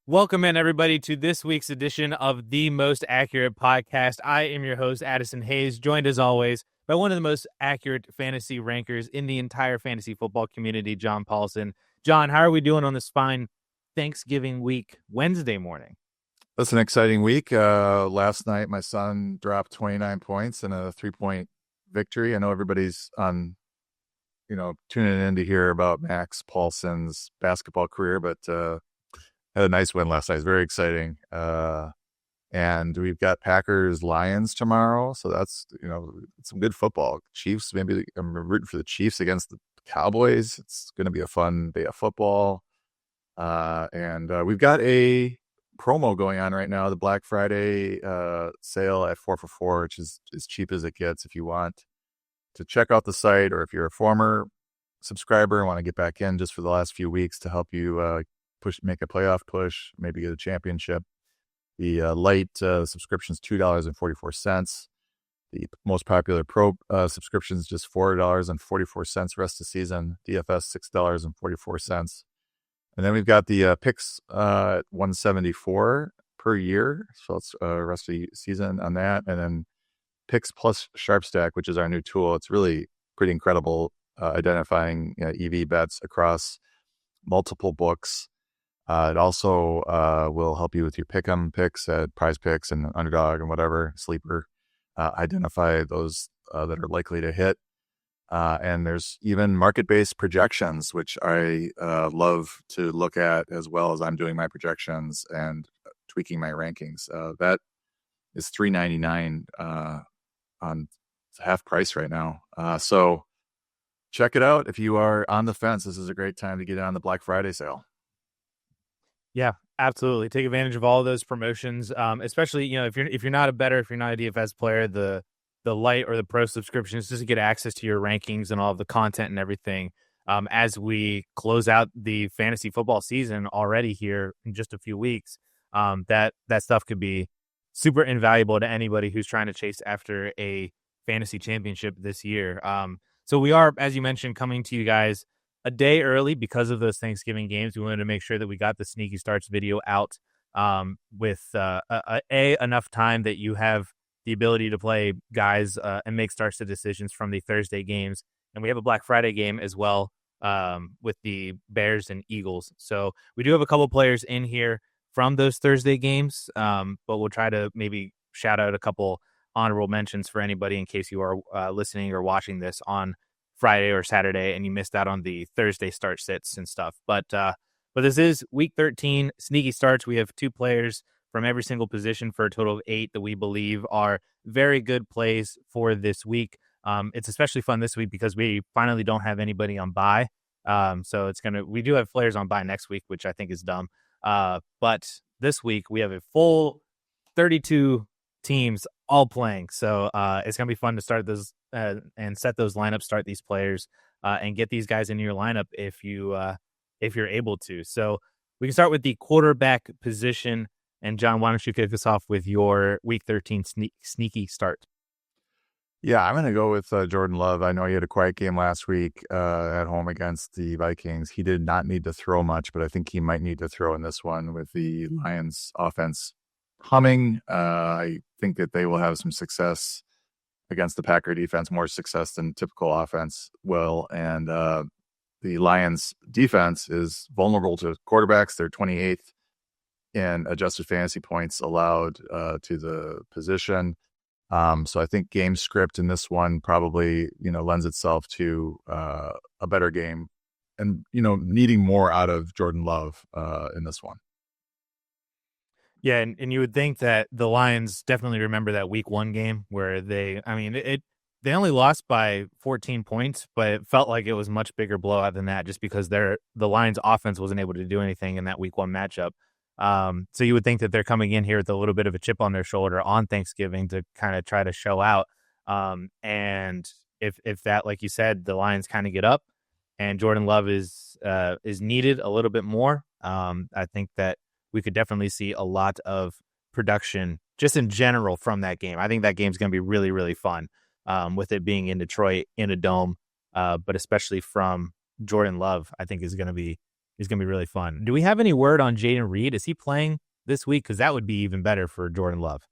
Welcome in, everybody, to this week's edition of the Most Accurate Podcast. I am your host, Addison Hayes, joined as always by one of the most accurate fantasy rankers in the entire fantasy football community, John Paulson. John, how are we doing on this fine Thanksgiving week, Wednesday morning? That's an exciting week. Last night, my son dropped 29 points in a 3-point victory. I know everybody's on, tuning in to hear about Max Paulson's basketball career, but had a nice win last night. It's very exciting. And we've got Packers-Lions tomorrow. So that's, some good football. Chiefs, maybe I'm rooting for the Chiefs against the Cowboys. It's going to be a fun day of football. And we've got a promo going on right now, the Black Friday sale at 4 for $4, which is as cheap as it gets. If you want to check out the site, or if you're a former subscriber and want to get back in just for the last few weeks to help you make a playoff push, maybe get a championship. The light subscription is $2.44. The most popular pro subscription is just $4.44 rest of the season. DFS $6.44. And then we've got the picks at $174 per year. So it's rest of the season on that. And then picks plus Sharp Stack, which is our new tool. It's really pretty incredible, identifying EV bets across multiple books. It also will help you with your pick'em picks at Prize Picks and Underdog and whatever, Sleeper. Identify those that are likely to hit. And there's even market-based projections, which I love to look at as well as I'm doing my projections and tweaking my rankings. That is $3.99 on half price right now. So check it out. If you are on the fence, this is a great time to get on the Black Friday sale. Yeah, absolutely. Take advantage of all of those promotions, especially, if you're not a bettor, if you're not a DFS player, the light or the pro subscription is just to get access to your rankings and all of the content and everything. As we close out the fantasy football season already here in just a few weeks, that stuff could be super invaluable to anybody who's trying to chase after a fantasy championship this year. So we are, as you mentioned, coming to you guys a day early because of those Thanksgiving games. We wanted to make sure that we got the Sneaky Starts video out with enough time that you have the ability to play guys and make starts to decisions from the Thursday games. And we have a Black Friday game as well with the Bears and Eagles. So we do have a couple players in here from those Thursday games, but we'll try to maybe shout out a couple honorable mentions for anybody in case you are listening or watching this on Friday or Saturday and you missed out on the Thursday start sits and stuff. But this is week 13 Sneaky Starts. We have 2 players from every single position for a total of 8 that we believe are very good plays for this week. It's especially fun this week because we finally don't have anybody on bye. So we do have players on bye next week, which I think is dumb. But this week we have a full 32 teams all playing. So it's going to be fun to start those and set those lineups, start these players and get these guys in your lineup if you're able to. So we can start with the quarterback position. And John, why don't you kick us off with your week 13 sneaky start? Yeah, I'm going to go with Jordan Love. I know he had a quiet game last week at home against the Vikings. He did not need to throw much, but I think he might need to throw in this one with the Lions offense humming. I think that they will have some success against the Packer defense, more success than typical offense will. And the Lions defense is vulnerable to quarterbacks. They're 28th in adjusted fantasy points allowed to the position. So I think game script in this one probably, lends itself to a better game and, needing more out of Jordan Love in this one. Yeah, and you would think that the Lions definitely remember that week 1 game where they only lost by 14 points, but it felt like it was much bigger blowout than that just because the Lions offense wasn't able to do anything in that week 1 matchup. So you would think that they're coming in here with a little bit of a chip on their shoulder on Thanksgiving to kind of try to show out. And if that, like you said, the Lions kind of get up and Jordan Love is needed a little bit more, I think that we could definitely see a lot of production just in general from that game. I think that game's going to be really, really fun with it being in Detroit in a dome, but especially from Jordan Love, I think is going to be is going to be really fun. Do we have any word on Jaden Reed? Is he playing this week? Because that would be even better for Jordan Love.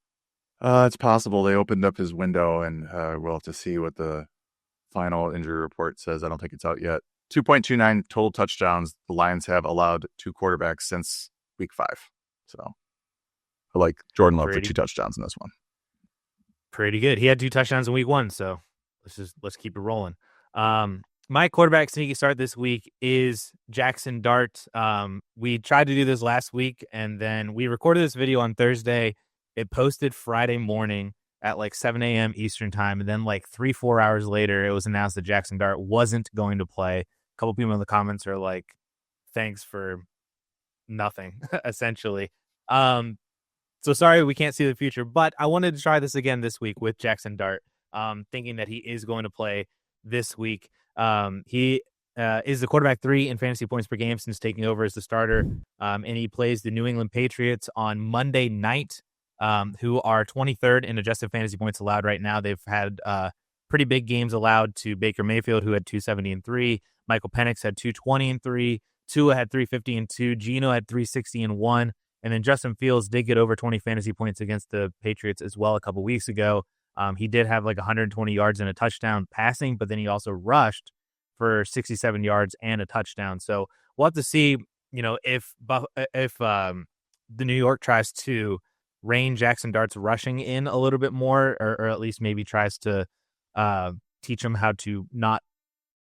It's possible they opened up his window, and we'll have to see what the final injury report says. I don't think it's out yet. 2.29 total touchdowns the Lions have allowed to quarterbacks since week 5. So I like Jordan Love for 2 touchdowns in this one. Pretty good. He had 2 touchdowns in week 1, so let's keep it rolling. My quarterback sneaky start this week is Jaxson Dart. We tried to do this last week, and then we recorded this video on Thursday. It posted Friday morning at like 7 a.m. Eastern time, and then like 3-4 hours later, it was announced that Jaxson Dart wasn't going to play. A couple people in the comments are like, thanks for nothing, essentially. So sorry we can't see the future, but I wanted to try this again this week with Jaxson Dart, thinking that he is going to play this week. He is the quarterback 3 in fantasy points per game since taking over as the starter, and he plays the New England Patriots on Monday night, who are 23rd in adjusted fantasy points allowed right now. They've had pretty big games allowed to Baker Mayfield, who had 270 and 3. Michael Penix had 220 and 3. Tua had 350 and 2. Geno had 360 and 1. And then Justin Fields did get over 20 fantasy points against the Patriots as well a couple weeks ago. He did have like 120 yards and a touchdown passing, but then he also rushed for 67 yards and a touchdown. So we'll have to see, if the New York tries to rein Jaxson Dart's rushing in a little bit more, or at least maybe tries to teach him how to not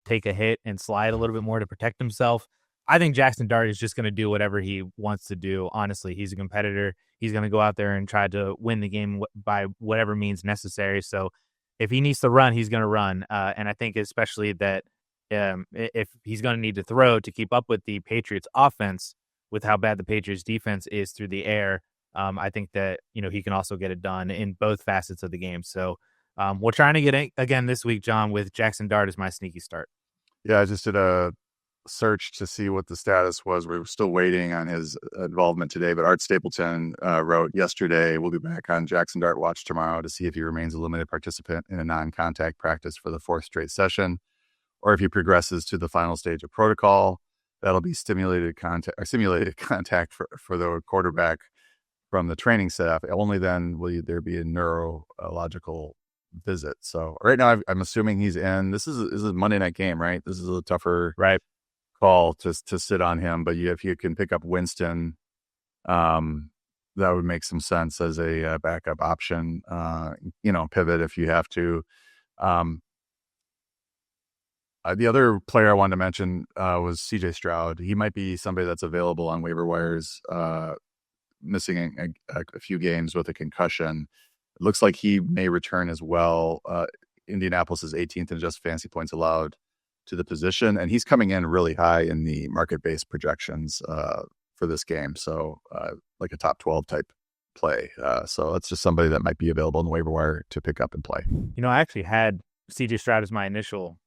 take a hit and slide a little bit more to protect himself. I think Jaxson Dart is just going to do whatever he wants to do. Honestly, he's a competitor. He's going to go out there and try to win the game by whatever means necessary. So if he needs to run, he's going to run. And I think especially that if he's going to need to throw to keep up with the Patriots offense, with how bad the Patriots defense is through the air, I think that, he can also get it done in both facets of the game. So we're trying to get it again this week, John, with Jaxson Dart as my sneaky start. Yeah, I just did a search to see what the status was. We were still waiting on his involvement today, but Art Stapleton wrote yesterday, we'll be back on Jaxson Dart Watch tomorrow to see if he remains a limited participant in a non-contact practice for the 4th straight session, or if he progresses to the final stage of protocol. That'll be simulated contact for the quarterback from the training staff. Only then will there be a neurological visit. So right now I'm assuming he's in. This is a Monday night game, right? This is a tougher call to sit on him, but if you can pick up Winston, that would make some sense as a backup option. Pivot if you have to. The other player I wanted to mention was CJ Stroud. He might be somebody that's available on waiver wires, missing a few games with a concussion. It looks like he may return as well. Indianapolis is 18th in just fantasy points allowed to the position, and he's coming in really high in the market-based projections for this game. So like a top 12 type play. So that's just somebody that might be available in the waiver wire to pick up and play. I actually had CJ Stroud as my initial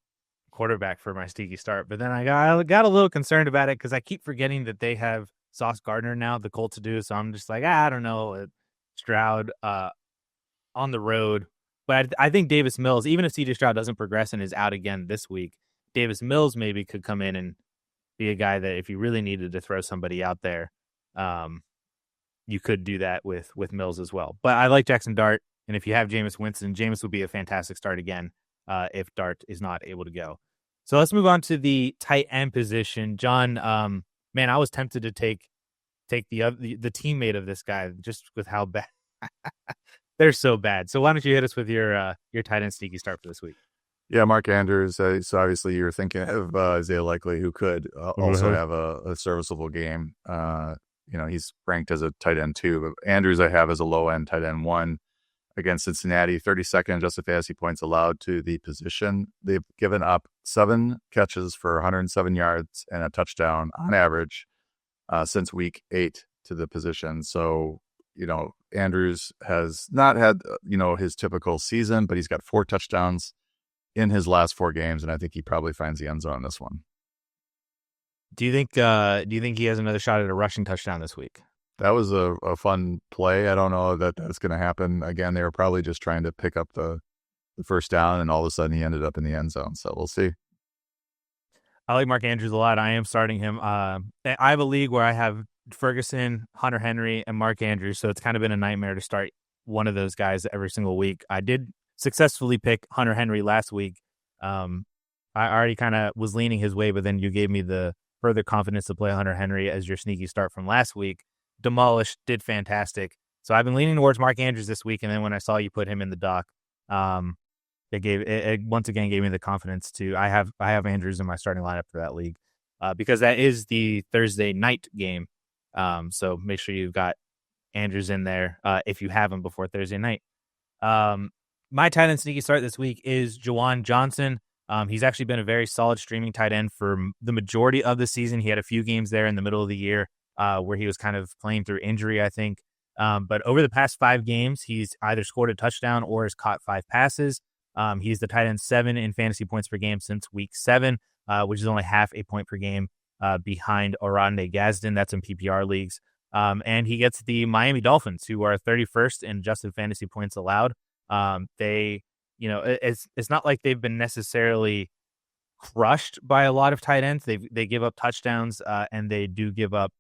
quarterback for my sneaky start, but then I got a little concerned about it because I keep forgetting that they have Sauce Gardner now, the Colts do. So I'm just like, I don't know, Stroud on the road. But I think Davis Mills, even if CJ Stroud doesn't progress and is out again this week, Davis Mills maybe could come in and be a guy that if you really needed to throw somebody out there, you could do that with Mills as well. But I like Jaxson Dart, and if you have Jameis Winston, Jameis would be a fantastic start again if Dart is not able to go. So let's move on to the tight end position. John, man, I was tempted to take the teammate of this guy just with how bad they're so bad. So why don't you hit us with your tight end sneaky start for this week? Yeah, Mark Andrews. So obviously you're thinking of Isaiah Likely, who could also have a serviceable game. He's ranked as a tight end 2, but Andrews I have as a low end tight end 1 against Cincinnati. 32nd adjusted fantasy points allowed to the position. They've given up 7 catches for 107 yards and a touchdown on average since week 8 to the position. So, Andrews has not had, his typical season, but he's got 4 touchdowns in his last 4 games, and I think he probably finds the end zone on this one. Do you think he has another shot at a rushing touchdown this week? That was a fun play. I don't know that that's going to happen again. They were probably just trying to pick up the first down, and all of a sudden he ended up in the end zone. So we'll see. I like Mark Andrews a lot. I am starting him. I have a league where I have Ferguson, Hunter Henry, and Mark Andrews, so it's kind of been a nightmare to start one of those guys every single week. I did successfully pick Hunter Henry last week. I already kind of was leaning his way, but then you gave me the further confidence to play Hunter Henry as your sneaky start from last week. Demolished, did fantastic. So I've been leaning towards Mark Andrews this week, and then when I saw you put him in the dock, it once again gave me the confidence to I have Andrews in my starting lineup for that league, because that is the Thursday night game. So make sure you've got Andrews in there if you have him before Thursday night. My tight end sneaky start this week is Juwan Johnson. He's actually been a very solid streaming tight end for the majority of the season. He had a few games there in the middle of the year where he was kind of playing through injury, I think. But over the past 5 games, he's either scored a touchdown or has caught 5 passes. He's the tight end 7 in fantasy points per game since week 7, which is only half a point per game behind Orande Gazdin. That's in PPR leagues. And he gets the Miami Dolphins, who are 31st in adjusted fantasy points allowed. It's not like they've been necessarily crushed by a lot of tight ends. They give up touchdowns and they do give up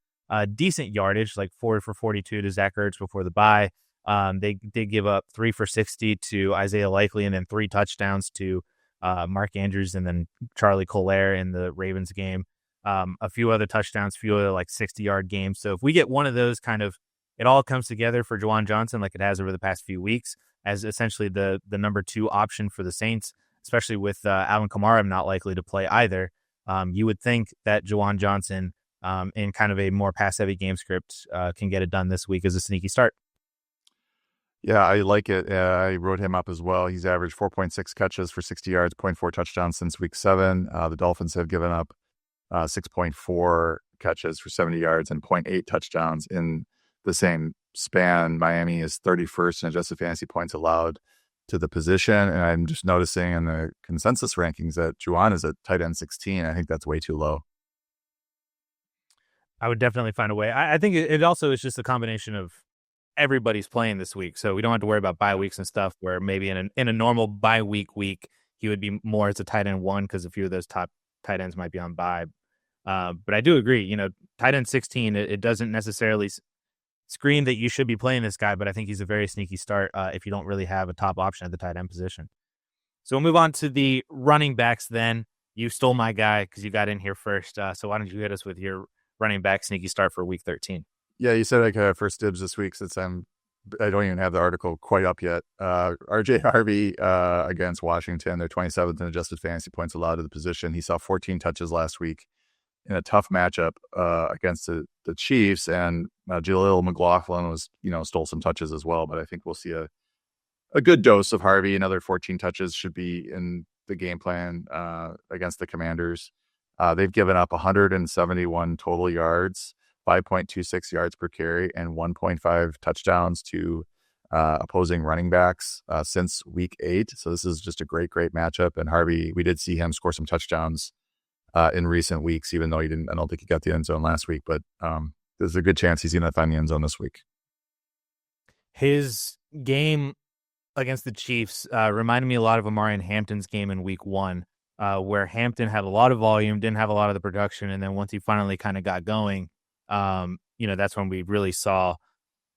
decent yardage, like 4 for 42 to Zach Ertz before the bye. They give up 3 for 60 to Isaiah Likely, and then 3 touchdowns to Mark Andrews and then Charlie Collier in the Ravens game. A few other touchdowns, few other like 60-yard games. So if we get one of those, kind of it all comes together for Juwan Johnson like it has over the past few weeks as essentially the number 2 option for the Saints, especially with Alvin Kamara not likely to play either. You would think that Juwan Johnson in kind of a more pass-heavy game script can get it done this week as a sneaky start. Yeah, I like it. I wrote him up as well. He's averaged 4.6 catches for 60 yards, 0.4 touchdowns since week 7. The Dolphins have given up 6.4 catches for 70 yards and 0.8 touchdowns in the same span. Miami is 31st in adjusted fantasy points allowed to the position. And I'm just noticing in the consensus rankings that Juwan is at tight end 16. I think that's way too low. I would definitely find a way. I think it also is just a combination of everybody's playing this week, so we don't have to worry about bye weeks and stuff, where maybe in a normal bye week he would be more as a tight end 1 because a few of those top tight ends might be on bye. But I do agree, tight end 16, it doesn't necessarily scream that you should be playing this guy, but I think he's a very sneaky start if you don't really have a top option at the tight end position. So we'll move on to the running backs then. You stole my guy because you got in here first, so why don't you hit us with your running back sneaky start for week 13? Yeah, you said I could have first dibs this week since I don't even have the article quite up yet. RJ Harvey against Washington. They're 27th in adjusted fantasy points allowed to the position. He saw 14 touches last week in a tough matchup against the Chiefs, and Jaleel McLaughlin stole some touches as well. But I think we'll see a good dose of Harvey. Another 14 touches should be in the game plan against the Commanders. They've given up 171 total yards, 5.26 yards per carry, and 1.5 touchdowns to opposing running backs since week 8. So this is just a great matchup. And Harvey, we did see him score some touchdowns in recent weeks, even though I don't think he got the end zone last week, but there's a good chance he's going to find the end zone this week. His game against the Chiefs reminded me a lot of Amarian Hampton's game in week 1, where Hampton had a lot of volume, didn't have a lot of the production. And then once he finally kind of got going, that's when we really saw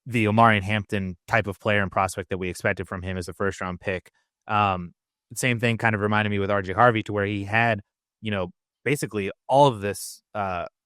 the Omarion Hampton type of player and prospect that we expected from him as a first round pick. Same thing kind of reminded me with RJ Harvey, to where he had, basically all of this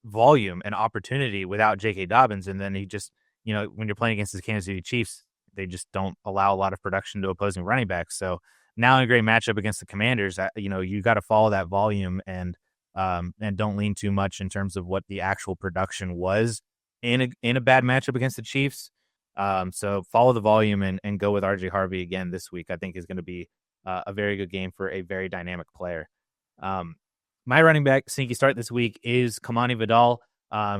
volume and opportunity without J.K. Dobbins. And then he just, when you're playing against the Kansas City Chiefs, they just don't allow a lot of production to opposing running backs. So now in a great matchup against the Commanders, you got to follow that volume and don't lean too much in terms of what the actual production was in a bad matchup against the Chiefs. So follow the volume and go with RJ Harvey again this week. I think is going to be a very good game for a very dynamic player. My running back sneaky start this week is Kimani Vidal,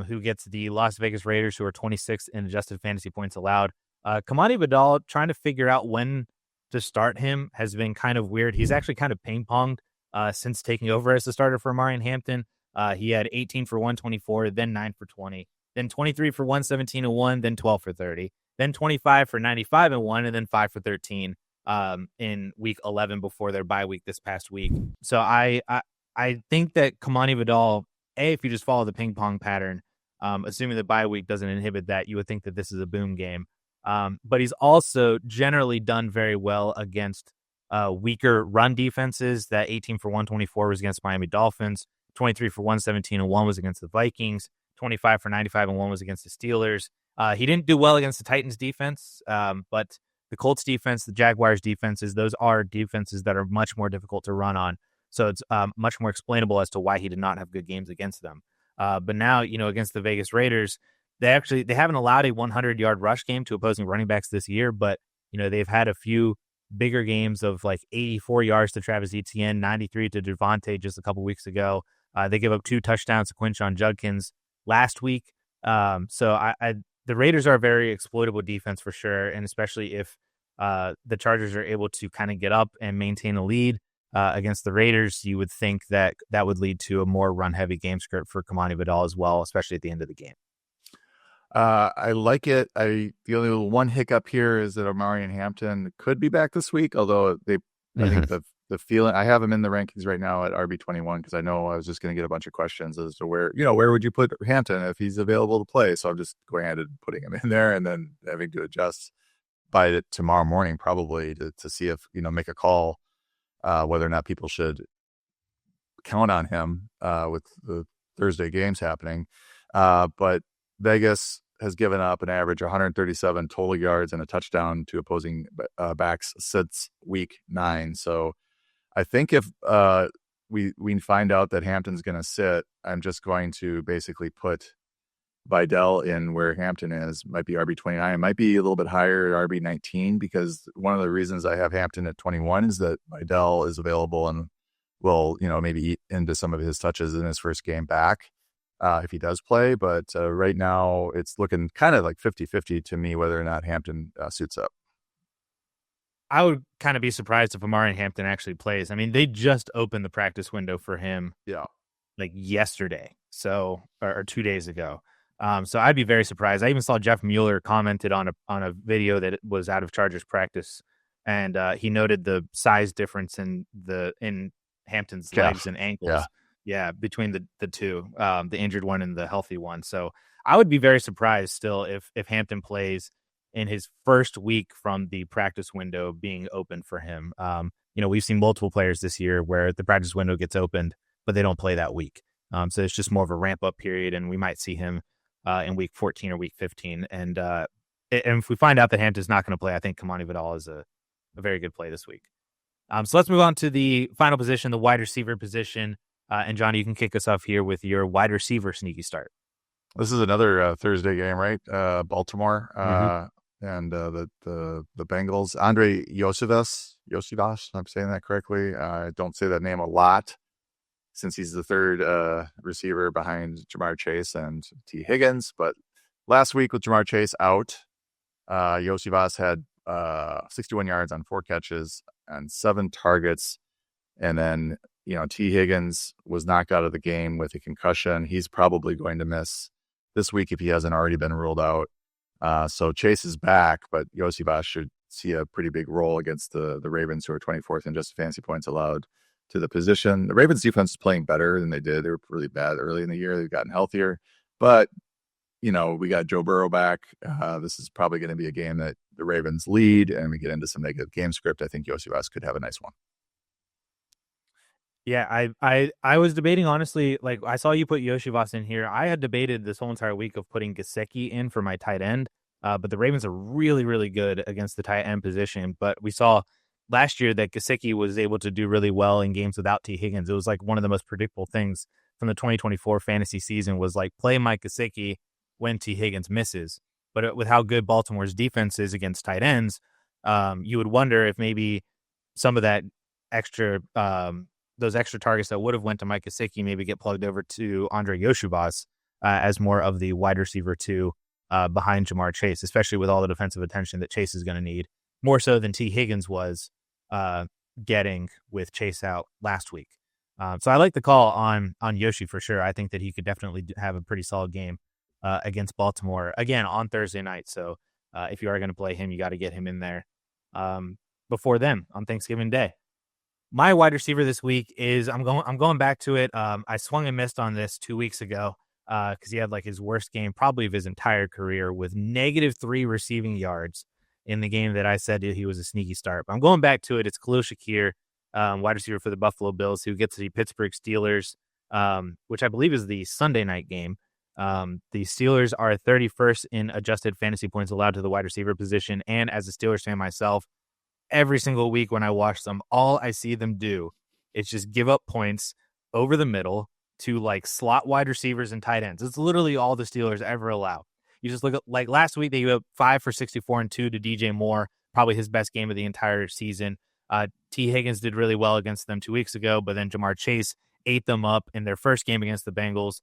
who gets the Las Vegas Raiders, who are 26th in adjusted fantasy points allowed. Kimani Vidal, trying to figure out when to start him has been kind of weird. He's actually kind of ping-ponged since taking over as the starter for Amarian Hampton. He had 18 for 124, then 9 for 20, then 23 for 117 and 1, then 12 for 30, then 25 for 95 and 1, and then 5 for 13 in week 11 before their bye week this past week. So I think that Kimani Vidal, if you just follow the ping pong pattern, assuming the bye week doesn't inhibit that, you would think that this is a boom game. But he's also generally done very well against weaker run defenses. That 18 for 124 was against Miami Dolphins, 23 for 117 and 1 was against the Vikings, 25 for 95 and 1 was against the Steelers. He didn't do well against the Titans defense, but the Colts defense, the Jaguars defenses, those are defenses that are much more difficult to run on. So it's much more explainable as to why he did not have good games against them. But now, against the Vegas Raiders, they haven't allowed a 100-yard rush game to opposing running backs this year, but they've had a few bigger games of like 84 yards to Travis Etienne, 93 to Devontae just a couple weeks ago. They give up 2 touchdowns to Quinshon Judkins last week. So the Raiders are a very exploitable defense for sure, and especially if the Chargers are able to kind of get up and maintain a lead against the Raiders, you would think that would lead to a more run-heavy game script for Kimani Vidal as well, especially at the end of the game. I like it. The only one hiccup here is that Omarion Hampton could be back this week, although I think the feeling, I have him in the rankings right now at RB21 because I know I was just going to get a bunch of questions as to where would you put Hampton if he's available to play. So I'm just going ahead and putting him in there and then having to adjust by tomorrow morning probably to see if, make a call whether or not people should count on him with the Thursday games happening. But Vegas has given up an average 137 total yards and a touchdown to opposing backs since week 9. So I think if we find out that Hampton's going to sit, I'm just going to basically put Vidal in where Hampton is. Might be RB29. It might be a little bit higher at RB19 because one of the reasons I have Hampton at 21 is that Vidal is available and will, maybe eat into some of his touches in his first game back if he does play. But right now it's looking kind of like 50-50 to me whether or not Hampton suits up. I would kind of be surprised if Omarion Hampton actually plays. I mean, they just opened the practice window for him like yesterday, or 2 days ago. So I'd be very surprised. I even saw Jeff Mueller commented on a video that was out of Chargers practice, and he noted the size difference in Hampton's legs and ankles. Yeah, between the two, the injured one and the healthy one. So I would be very surprised still if Hampton plays in his first week from the practice window being open for him. We've seen multiple players this year where the practice window gets opened, but they don't play that week. So it's just more of a ramp up period, and we might see him in week 14 or week 15. And if we find out that Hampton's not going to play, I think Kimani Vidal is a very good play this week. So let's move on to the final position, the wide receiver position. And Johnny, you can kick us off here with your wide receiver sneaky start. This is another Thursday game, right? Baltimore and the Bengals. Andrei Iosivas, I'm saying that correctly. I don't say that name a lot since he's the third receiver behind Jamar Chase and T. Higgins. But last week with Jamar Chase out, Iosivas had 61 yards on 4 catches and 7 targets. And then, T. Higgins was knocked out of the game with a concussion. He's probably going to miss this week if he hasn't already been ruled out. So Chase is back, but Iosivas should see a pretty big role against the Ravens, who are 24th in just fantasy points allowed to the position. The Ravens defense is playing better than they did. They were really bad early in the year. They've gotten healthier, but we got Joe Burrow back. This is probably going to be a game that the Ravens lead, and we get into some negative game script. I think Iosivas could have a nice one. Yeah, I was debating, honestly, like I saw you put Iosivas in here. I had debated this whole entire week of putting Gesicki in for my tight end, but the Ravens are really, really good against the tight end position. But we saw last year that Gesicki was able to do really well in games without T. Higgins. It was like one of the most predictable things from the 2024 fantasy season was like play Mike Gesicki when T. Higgins misses. But with how good Baltimore's defense is against tight ends, you would wonder if maybe some of that extra those extra targets that would have went to Mike Gesicki maybe get plugged over to Andrei Iosivas as more of the wide receiver 2 behind Jamar Chase, especially with all the defensive attention that Chase is going to need, more so than T. Higgins was getting with Chase out last week. So I like the call on Yoshi for sure. I think that he could definitely have a pretty solid game against Baltimore, again, on Thursday night. So if you are going to play him, you got to get him in there before then on Thanksgiving Day. My wide receiver this week is I'm going back to it. I swung and missed on this 2 weeks ago because he had like his worst game probably of his entire career with -3 receiving yards in the game that I said he was a sneaky start. But I'm going back to it. It's Khalil Shakir, wide receiver for the Buffalo Bills, who gets the Pittsburgh Steelers, which I believe is the Sunday night game. The Steelers are 31st in adjusted fantasy points allowed to the wide receiver position. And as a Steelers fan myself, every single week when I watch them, all I see them do is just give up points over the middle to like slot wide receivers and tight ends. It's literally all the Steelers ever allow. You just look at like last week, they gave up 5 for 64 and 2 to DJ Moore, probably his best game of the entire season. T. Higgins did really well against them 2 weeks ago, but then Jamar Chase ate them up in their first game against the Bengals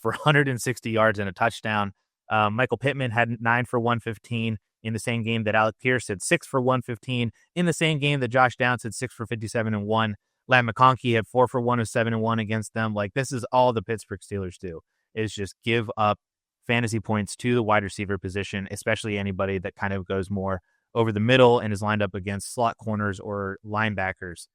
for 160 yards and a touchdown. Michael Pittman had 9 for 115 in the same game that Alec Pierce had 6 for 115, in the same game that Josh Downs had 6 for 57 and 1. Lat McConkey had 4 for 107 and 1 against them. Like, this is all the Pittsburgh Steelers do, is just give up fantasy points to the wide receiver position, especially anybody that kind of goes more over the middle and is lined up against slot corners or linebackers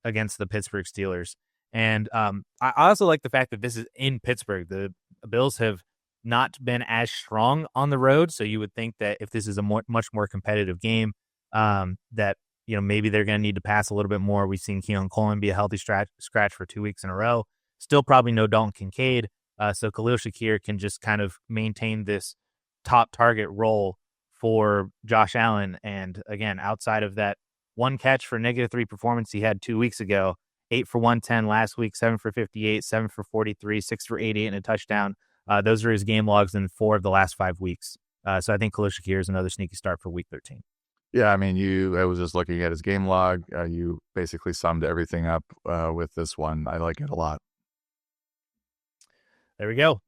against the Pittsburgh Steelers. And I also like the fact that this is in Pittsburgh. The Bills have not been as strong on the road, so you would think that if this is a much more competitive game, that maybe they're going to need to pass a little bit more. We've seen Keon Coleman be a healthy scratch for 2 weeks in a row. Still probably no Dalton Kincaid, so Khalil Shakir can just kind of maintain this top target role for Josh Allen. And again, outside of that one catch for -3 performance he had 2 weeks ago, 8 for 110 last week, 7 for 58, 7 for 43, 6 for 88 and a touchdown. Those are his game logs in 4 of the last 5 weeks. So I think Khalil Shakir is another sneaky start for week 13. Yeah, I mean, I was just looking at his game log. You basically summed everything up with this one. I like it a lot. There we go.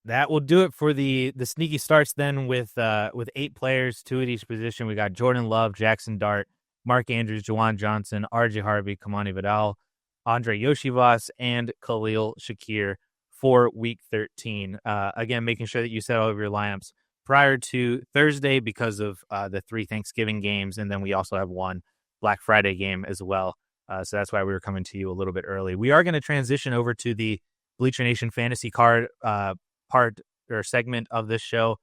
That will do it for the sneaky starts then with 8 players, 2 at each position. We got Jordan Love, Jaxson Dart, Mark Andrews, Juwan Johnson, RJ Harvey, Kimani Vidal, Andrei Iosivas, and Khalil Shakir for week 13. Again, making sure that you set all of your lineups prior to Thursday because of the 3 Thanksgiving games. And then we also have 1 Black Friday game as well. So that's why we were coming to you a little bit early. We are going to transition over to the Bleacher Nation fantasy card part or segment of this show.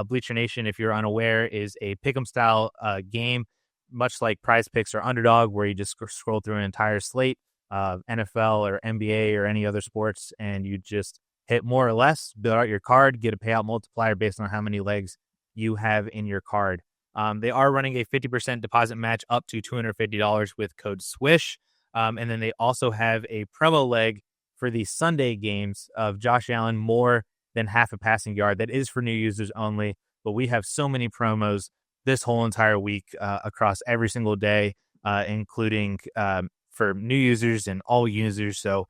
Bleacher Nation, if you're unaware, is a pick'em style game, much like Prize Picks or Underdog, where you just scroll through an entire slate of NFL or NBA or any other sports, and you just hit more or less, build out your card, get a payout multiplier based on how many legs you have in your card. They are running a 50% deposit match up to $250 with code SWISH. And then they also have a promo leg for the Sunday games of Josh Allen more than half a passing yard. That is for new users only, but we have so many promos this whole entire week across every single day, including for new users and all users. So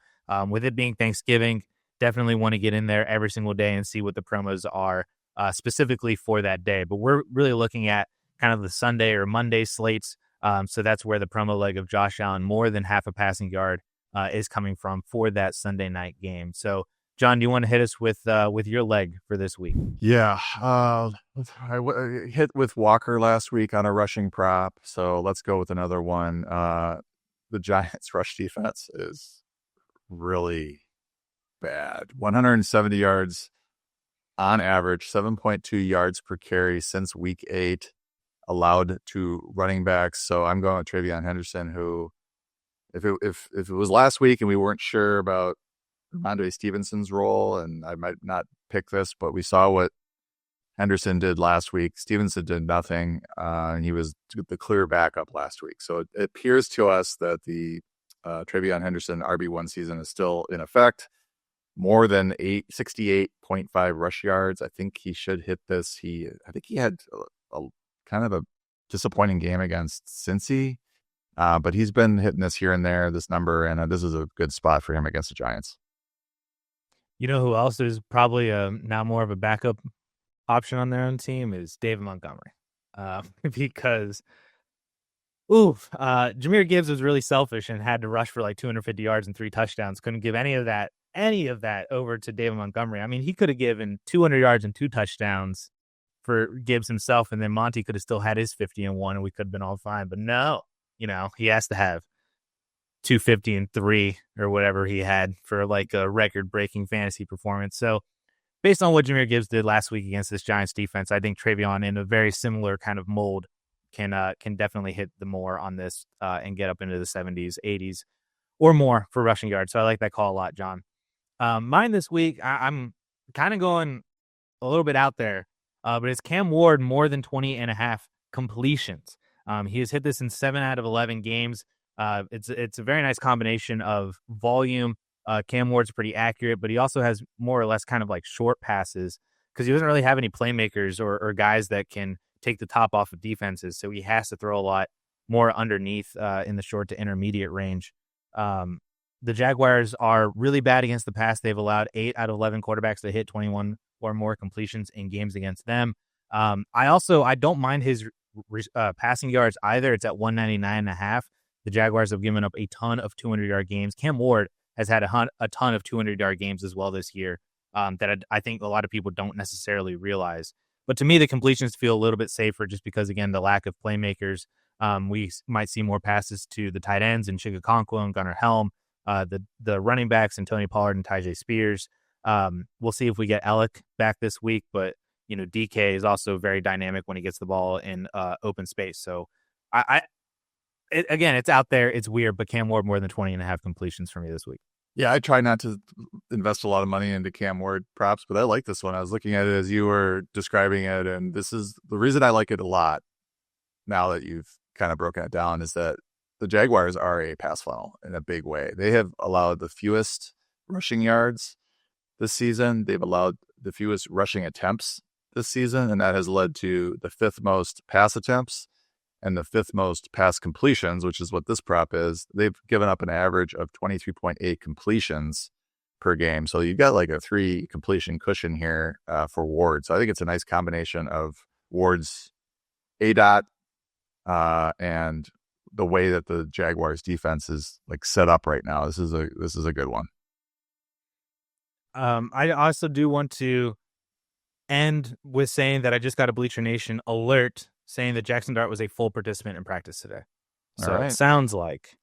with it being Thanksgiving, definitely want to get in there every single day and see what the promos are specifically for that day. But we're really looking at kind of the Sunday or Monday slates. So that's where the promo leg of Josh Allen more than half a passing yard is coming from for that Sunday night game. So, John, do you want to hit us with your leg for this week? Yeah, I hit with Walker last week on a rushing prop, so let's go with another one. The Giants' rush defense is really bad. 170 yards on average, 7.2 yards per carry since week 8 allowed to running backs. So I'm going with Travion Henderson, who, if it was last week and we weren't sure about Ramondre Stevenson's role, and I might not pick this, but we saw what Henderson did last week. Stevenson did nothing, and he was the clear backup last week. So it appears to us that the Travion Henderson RB1 season is still in effect. More than 68.5 rush yards. I think he should hit this. I think he had a kind of a disappointing game against Cincy, but he's been hitting this here and there, this number, and this is a good spot for him against the Giants. You know who else is probably now more of a backup option on their own team is David Montgomery, because Jahmyr Gibbs was really selfish and had to rush for like 250 yards and 3 touchdowns. Couldn't give any of that over to David Montgomery. I mean, he could have given 200 yards and 2 touchdowns for Gibbs himself, and then Monty could have still had his 50 and 1, and we could have been all fine. But no, he has to have 250 and 3 or whatever he had for like a record-breaking fantasy performance. So based on what Jahmyr Gibbs did last week against this Giants defense, I think Travion in a very similar kind of mold can definitely hit the more on this and get up into the 70s, 80s, or more for rushing yards. So I like that call a lot, John. Mine this week, I'm kind of going a little bit out there, but it's Cam Ward more than 20 and a half completions. He has hit this in 7 out of 11 games. It's a very nice combination of volume. Cam Ward's pretty accurate, but he also has more or less kind of like short passes because he doesn't really have any playmakers or guys that can take the top off of defenses. So he has to throw a lot more underneath in the short to intermediate range. The Jaguars are really bad against the pass. They've allowed 8 out of 11 quarterbacks to hit 21 or more completions in games against them. I don't mind his passing yards either. It's at 199.5. The Jaguars have given up a ton of 200-yard games. Cam Ward has had a ton of 200-yard games as well this year that I think a lot of people don't necessarily realize. But to me, the completions feel a little bit safer just because, again, the lack of playmakers. We might see more passes to the tight ends in Chigakonkwo and Gunnar Helm, the running backs and Tony Pollard and Tyjae Spears. We'll see if we get Alec back this week, but DK is also very dynamic when he gets the ball in open space. So again, it's out there. It's weird, but Cam Ward more than 20 and a half completions for me this week. Yeah, I try not to invest a lot of money into Cam Ward props, but I like this one. I was looking at it as you were describing it, and this is the reason I like it a lot now that you've kind of broken it down is that the Jaguars are a pass funnel in a big way. They have allowed the fewest rushing yards this season. They've allowed the fewest rushing attempts this season, and that has led to the 5th most pass attempts and the 5th most pass completions, which is what this prop is. They've given up an average of 23.8 completions per game. So you've got like a 3 completion cushion here for Ward. So I think it's a nice combination of Ward's ADOT and the way that the Jaguars defense is like set up right now. This is a good one. I also do want to end with saying that I just got a Bleacher Nation alert saying that Jaxson Dart was a full participant in practice today. So All right. It sounds like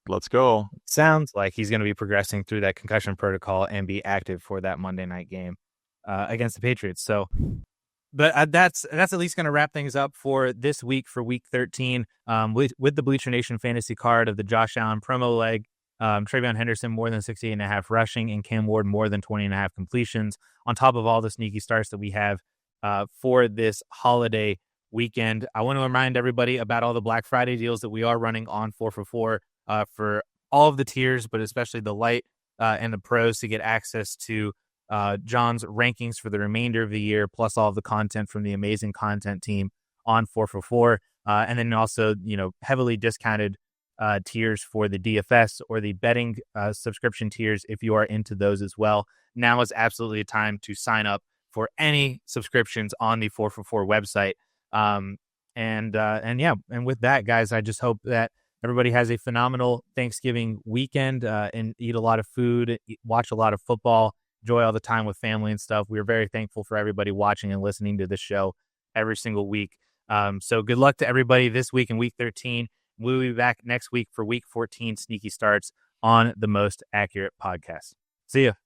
he's going to be progressing through that concussion protocol and be active for that Monday night game against the Patriots. So, but that's at least going to wrap things up for this week for week 13 with the Bleacher Nation fantasy card of the Josh Allen promo leg. Travion Henderson more than 68.5 rushing and Cam Ward more than 20.5 completions on top of all the sneaky starts that we have for this holiday weekend. I want to remind everybody about all the Black Friday deals that we are running on 4for4 for all of the tiers, but especially the light and the pros to get access to John's rankings for the remainder of the year, plus all of the content from the amazing content team on 4for4. And then also, heavily discounted tiers for the DFS or the betting subscription tiers if you are into those as well. Now is absolutely a time to sign up for any subscriptions on the 4for4 website. And with that, guys, I just hope that everybody has a phenomenal Thanksgiving weekend and eat a lot of food, watch a lot of football, enjoy all the time with family and stuff. We're very thankful for everybody watching and listening to this show every single week. So good luck to everybody this week in week 13. We'll be back next week for week 14 sneaky starts on the Most Accurate Podcast. See ya.